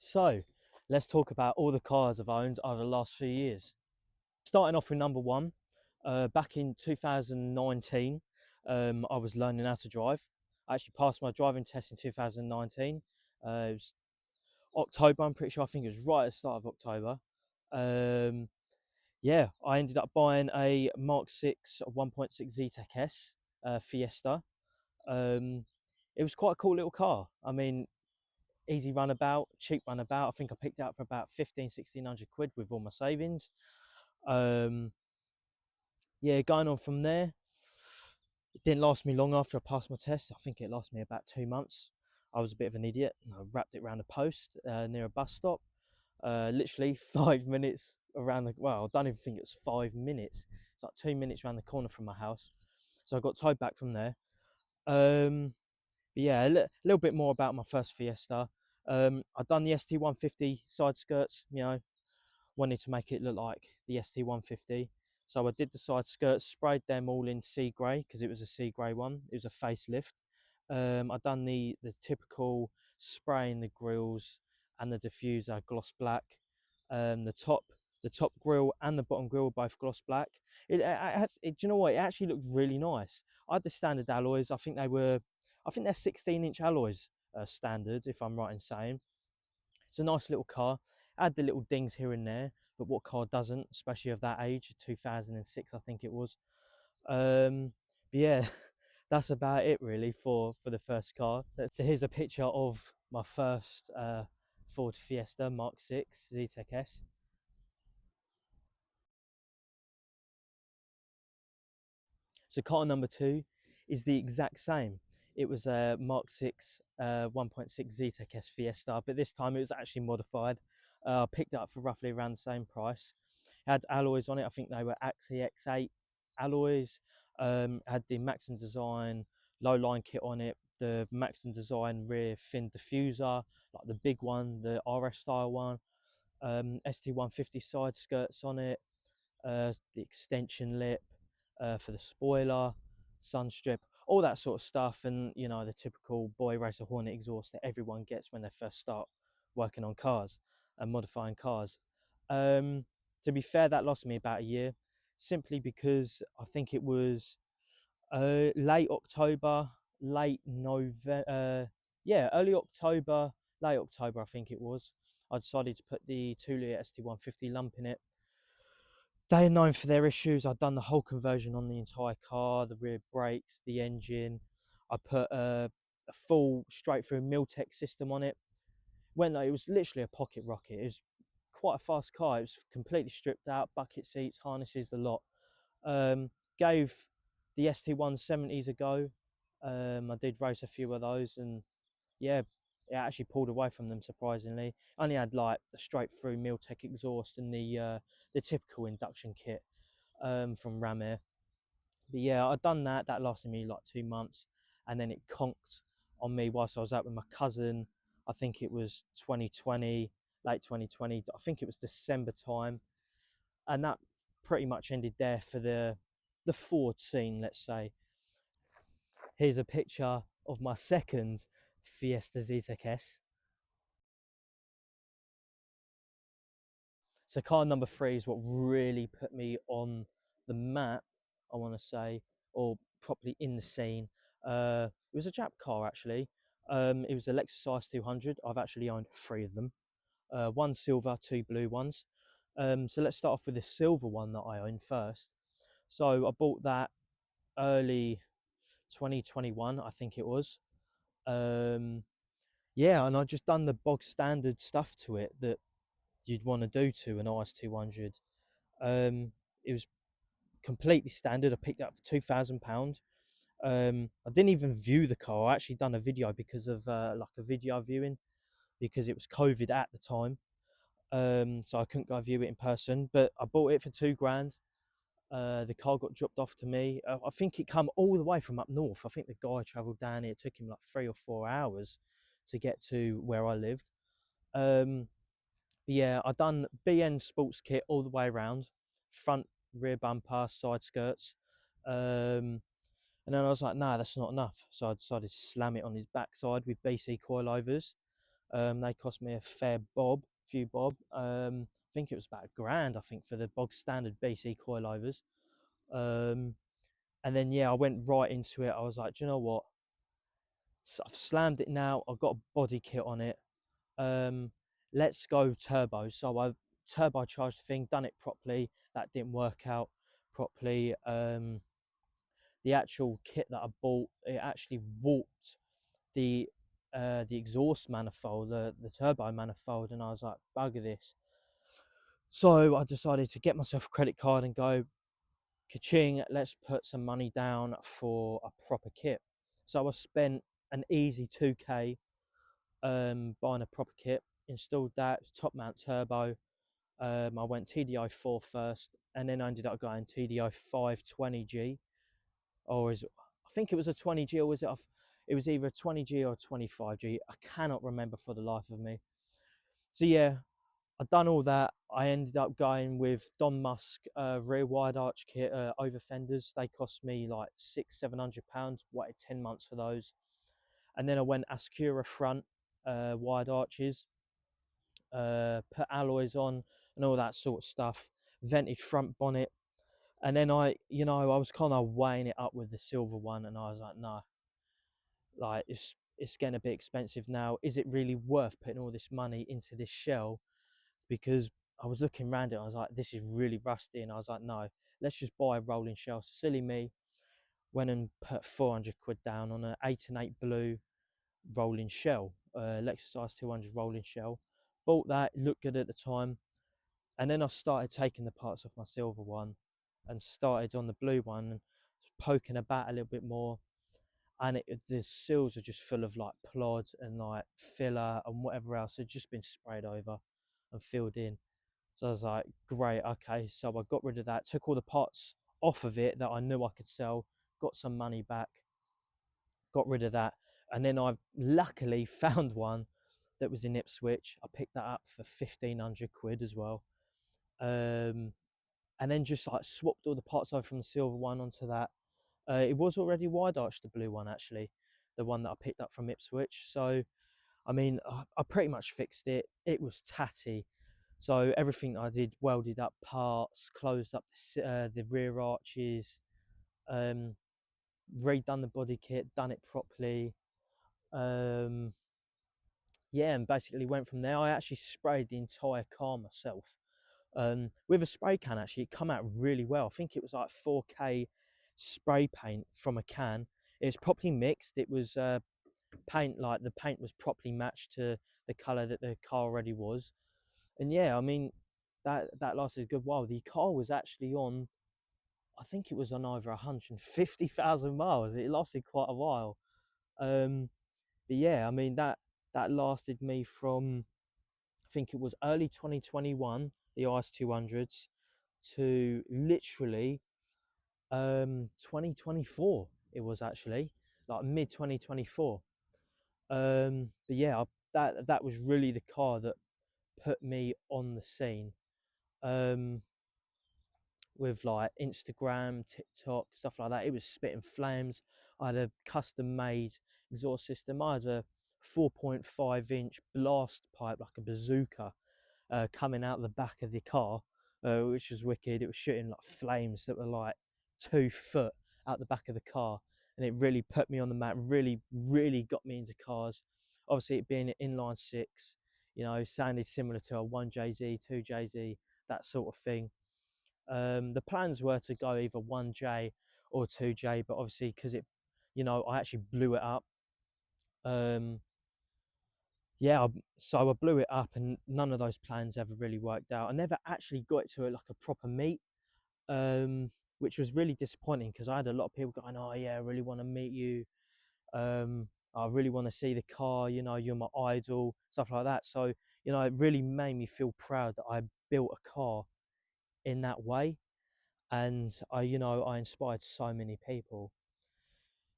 So, let's talk about all the cars I've owned over the last few years. Starting off with number one, back in 2019, I was learning how to drive. I actually passed my driving test in 2019. It was October, I'm pretty sure. I think it was right at the start of October. Um, yeah, I ended up buying a Mark 6 1.6 ZTEC S Fiesta. Um, it was quite a cool little car. I mean, easy runabout, cheap runabout. I think I picked it up for about 1600 quid with all my savings. Um, yeah, going on from there, it didn't last me long after I passed my test. I think it lasted me about 2 months. I was a bit of an idiot. I wrapped it around a post near a bus stop. Literally 5 minutes around the, well, I don't even think it was 5 minutes. It's like 2 minutes around the corner from my house. So I got towed back from there. Um, But yeah, little bit more about my first Fiesta. I'd done the ST150 side skirts, wanted to make it look like the ST150. So I did the side skirts, sprayed them all in sea grey because it was a sea grey one. It was a facelift. I'd done the typical spray in the grills and the diffuser gloss black. Um, the top the top grill and the bottom grill were both gloss black. Do you know what? It actually looked really nice. I had the standard alloys. I think they're 16-inch alloys standards, if I'm right in saying. It's a nice little car. Add the little dings here and there, but what car doesn't, especially of that age? 2006, I think it was. But yeah, that's about it really for the first car. So here's a picture of my first Ford Fiesta Mark 6 ZTEC S. So car number two is the exact same. It was a Mark 6 1.6 ZTEC S Fiesta, but this time it was actually modified. I picked it up for roughly around the same price. It had alloys on it. I think they were Axi X8 alloys. Had the Maxim Design low line kit on it, the Maxim Design rear fin diffuser, like the big one, the RS style one. ST150 side skirts on it, the extension lip for the spoiler, sun strip, all that sort of stuff, and the typical boy racer Hornet exhaust that everyone gets when they first start working on cars and modifying cars. Um, to be fair, that lost me about a year, simply because I think it was late October, late November, yeah, early October, late October, I think it was. I decided to put the 2 litre ST150 lump in it. They are known for their issues. I've done the whole conversion on the entire car, the rear brakes, the engine. I put a full straight through Miltech system on it. It was literally a pocket rocket. It was quite a fast car. It was completely stripped out, bucket seats, harnesses, the lot. Gave the ST170s a go. I did race a few of those, and yeah, it actually pulled away from them surprisingly. I only had like a straight through Miltech exhaust and the typical induction kit from Ram Air. But yeah, I'd done that. That lasted me like 2 months, and then it conked on me whilst I was out with my cousin. I think it was 2020, late 2020. I think it was December time, and that pretty much ended there for the Ford scene, let's say. Here's a picture of my second Fiesta ZTEC S. So car number three is what really put me on the map, I want to say, or properly in the scene. It was a Jap car actually. It was a Lexus IS200. I've actually owned three of them. One silver, two blue ones. So let's start off with the silver one that I owned first. So I bought that early 2021, I think it was. Um, yeah, and I just done the bog standard stuff to it that you'd want to do to an IS200. It was completely standard. I picked it up for £2,000. I didn't even view the car. I actually done a video because of like a video viewing because it was COVID at the time. So I couldn't go view it in person. But I bought it for 2 grand. The car got dropped off to me. I think it come all the way from up north. I think the guy travelled down here. It took him like 3 or 4 hours to get to where I lived. Um, yeah, I done BN sports kit all the way around, front, rear bumper, side skirts. Um, and then I was like, nah, that's not enough. So I decided to slam it on his backside with BC coilovers. They cost me a few bob. I think it was about £1,000. I think for the bog standard BC coilovers. Um, and then yeah, I went right into it. I was like, do you know what? So I've slammed it now. I've got a body kit on it. Um, let's go turbo. So I turbocharged the thing, done it properly. That didn't work out properly. The actual kit that I bought, it actually warped the exhaust manifold, the turbo manifold, and I was like, bugger this. So I decided to get myself a credit card and go, ka-ching, let's put some money down for a proper kit. So I spent an easy 2k buying a proper kit, installed that, top mount turbo. I went TDI 4 first, and then I ended up going TDI 520G, or I think it was a 20G, or was it? It was either a 20G or a 25G. I cannot remember for the life of me. So yeah, I'd done all that. I ended up going with Don Musk rear wide arch kit over fenders. They cost me like £600-700. Waited 10 months for those, and then I went Ascura front wide arches, put alloys on and all that sort of stuff. Vented front bonnet, and then I was kind of weighing it up with the silver one, and I was like, no, like it's getting a bit expensive now. Is it really worth putting all this money into this shell? Because I was looking around it, I was like, this is really rusty, and I was like, no, let's just buy a rolling shell. So silly me, went and put 400 quid down on an 8 and 8 blue rolling shell, Lexus 200 rolling shell. Bought that, it looked good at the time, and then I started taking the parts off my silver one and started on the blue one and poking about a little bit more, and the seals are just full of like plod and like filler and whatever else had just been sprayed over and filled in. So I was like, great, okay. So I got rid of that, took all the parts off of it that I knew I could sell, got some money back, got rid of that, and then I've luckily found one that was in Ipswich. I picked that up for 1,500 quid as well. And then just like swapped all the parts over from the silver one onto that. It was already wide arched, the blue one actually, the one that I picked up from Ipswich. So I mean, I pretty much fixed it. It was tatty. So everything I did, welded up parts, closed up the rear arches, um, redone the body kit, done it properly. Um, yeah, and basically went from there. I actually sprayed the entire car myself with a spray can. Actually, it come out really well. I think it was like 4K spray paint from a can. It was properly mixed. It was paint, like the paint was properly matched to the color that the car already was. And yeah, I mean, that lasted a good while. The car was actually on, I think it was on over 150,000 miles. It lasted quite a while. But yeah, I mean, that lasted me from, I think it was early 2021, the ICE 200s, to literally 2024. It was actually like mid 2024. But yeah, that was really the car that put me on the scene. Um, with like Instagram, TikTok, stuff like that. It was spitting flames. I had a custom made exhaust system. I had a 4.5-inch blast pipe, like a bazooka, coming out the back of the car, which was wicked. It was shooting like flames that were like 2 foot out the back of the car, and it really put me on the map. Really, really got me into cars. Obviously, it being an inline six, sounded similar to a 1JZ, 2JZ, that sort of thing. The plans were to go either 1J or 2J, but obviously because I actually blew it up. Um, yeah, so I blew it up, and none of those plans ever really worked out. I never actually got it to like a proper meet, which was really disappointing because I had a lot of people going, "Oh yeah, I really want to meet you. I really want to see the car. You're my idol," stuff like that. So it really made me feel proud that I built a car in that way, and I inspired so many people.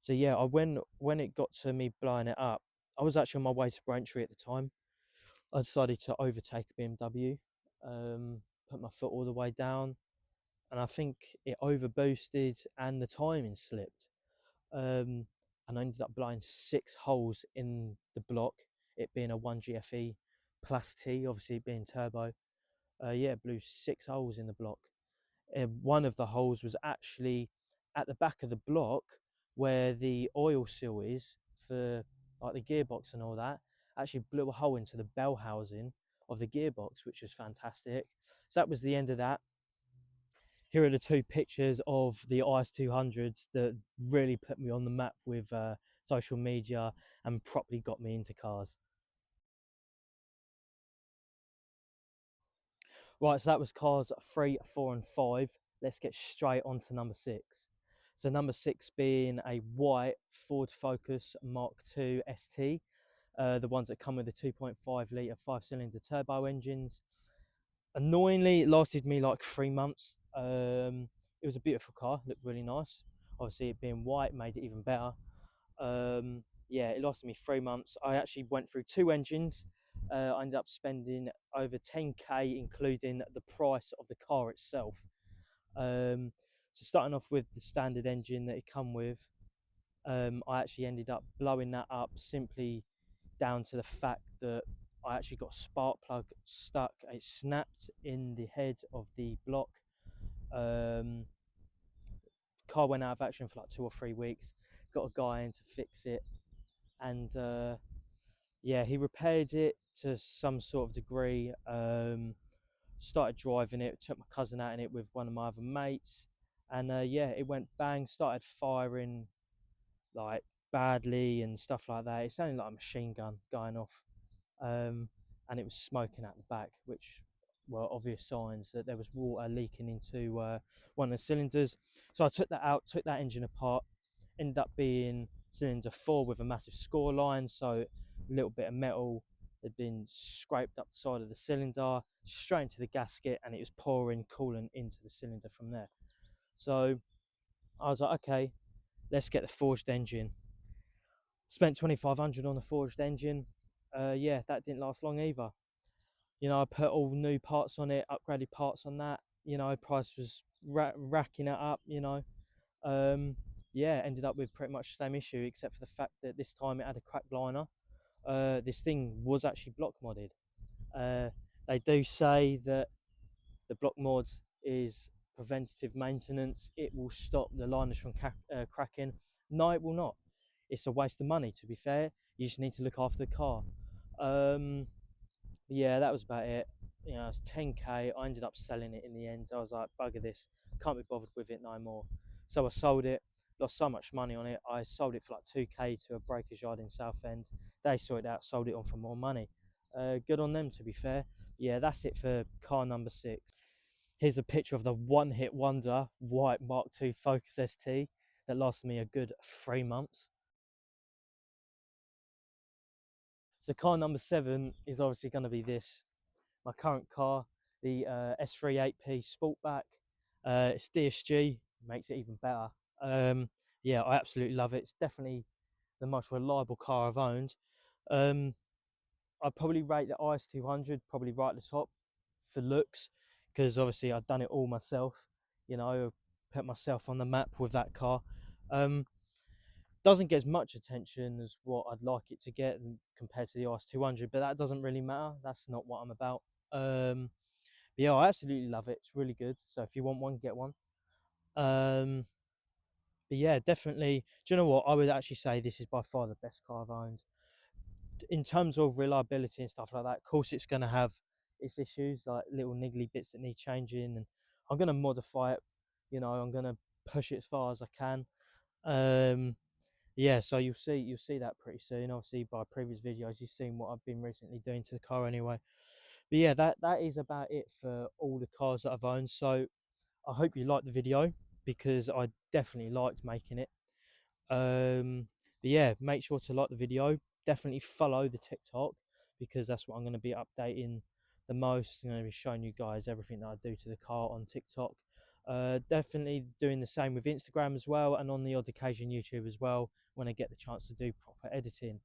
So yeah, when it got to me blowing it up, I was actually on my way to Braintree at the time. I decided to overtake a BMW, put my foot all the way down, and I think it over boosted and the timing slipped. And I ended up blowing 6 holes in the block it being a 1GFE plus T, obviously being turbo. Yeah, blew 6 holes in the block. One of the holes was actually at the back of the block where the oil seal is for like the gearbox and all that. Actually blew a hole into the bell housing of the gearbox, which was fantastic. So that was the end of that. Here are the two pictures of the IS200s that really put me on the map with social media and properly got me into cars. Right, so that was cars 3, 4 and 5. Let's get straight on to number 6. So number 6 being a white Ford Focus Mark II ST, the ones that come with the 2.5 litre 5-cylinder turbo engines. Annoyingly, it lasted me like 3 months. It was a beautiful car, looked really nice. Obviously, it being white made it even better. Yeah, it lasted me 3 months. I actually went through 2 engines. I ended up spending over 10k, including the price of the car itself. So starting off with the standard engine that it come with, I actually ended up blowing that up simply down to the fact that I actually got a spark plug stuck. It snapped in the head of the block. Car went out of action for like 2 or 3 weeks. Got a guy in to fix it, and yeah, he repaired it to some sort of degree. Started driving it, took my cousin out in it with one of my other mates, and yeah, it went bang. Started firing like badly and stuff like that. It sounded like a machine gun going off, and it was smoking out the back, which were obvious signs that there was water leaking into one of the cylinders. So I took that out, took that engine apart. Ended up being cylinder 4 with a massive score line, so a little bit of metal had been scraped up the side of the cylinder, straight into the gasket, and it was pouring coolant into the cylinder from there. So I was like, okay, let's get the forged engine. Spent 2,500 on the forged engine. Yeah, that didn't last long either. You know, I put all new parts on it, upgraded parts on that. You know, price was racking it up. You know, yeah, ended up with pretty much the same issue, except for the fact that this time it had a cracked liner. This thing was actually block modded. They do say that the block mod is preventative maintenance. It will stop the liners from cracking. No, it will not. It's a waste of money, to be fair. You just need to look after the car. Yeah, that was about it. You know, it's 10k. I ended up selling it in the end. I was like, bugger this. Can't be bothered with it no more. So I sold it. Lost so much money on it. I sold it for like 2k to a breakers yard in Southend. They sorted it out, sold it on for more money. Good on them, to be fair. Yeah, that's it for car number 6. Here's a picture of the one-hit wonder white Mark II Focus ST that lasted me a good 3 months. So car number 7 is obviously going to be this. My current car, the S3 8P Sportback. It's DSG, makes it even better. Yeah, I absolutely love it. It's definitely the most reliable car I've owned. I'd probably rate the IS200 probably right at the top for looks, because obviously I've done it all myself. You know, put myself on the map with that car. Doesn't get as much attention as what I'd like it to get compared to the IS200, but that doesn't really matter. That's not what I'm about. But yeah, I absolutely love it. It's really good. So if you want one, get one. But yeah, definitely. Do you know what? I would actually say this is by far the best car I've owned. In terms of reliability and stuff like that, of course, it's going to have its issues, like little niggly bits that need changing, and I'm going to modify it. You know, I'm going to push it as far as I can. Yeah, so you'll see that pretty soon. Obviously, by previous videos, you've seen what I've been recently doing to the car anyway. But yeah, that is about it for all the cars that I've owned. So I hope you liked the video, because I definitely liked making it. But yeah, make sure to like the video. Definitely follow the TikTok, because that's what I'm going to be updating the most. I'm going to be showing you guys everything that I do to the car on TikTok. Definitely doing the same with Instagram as well, and on the odd occasion YouTube as well, when I get the chance to do proper editing.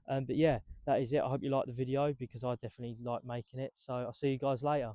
But yeah, that is it. I hope you like the video, because I definitely like making it. So I'll see you guys later.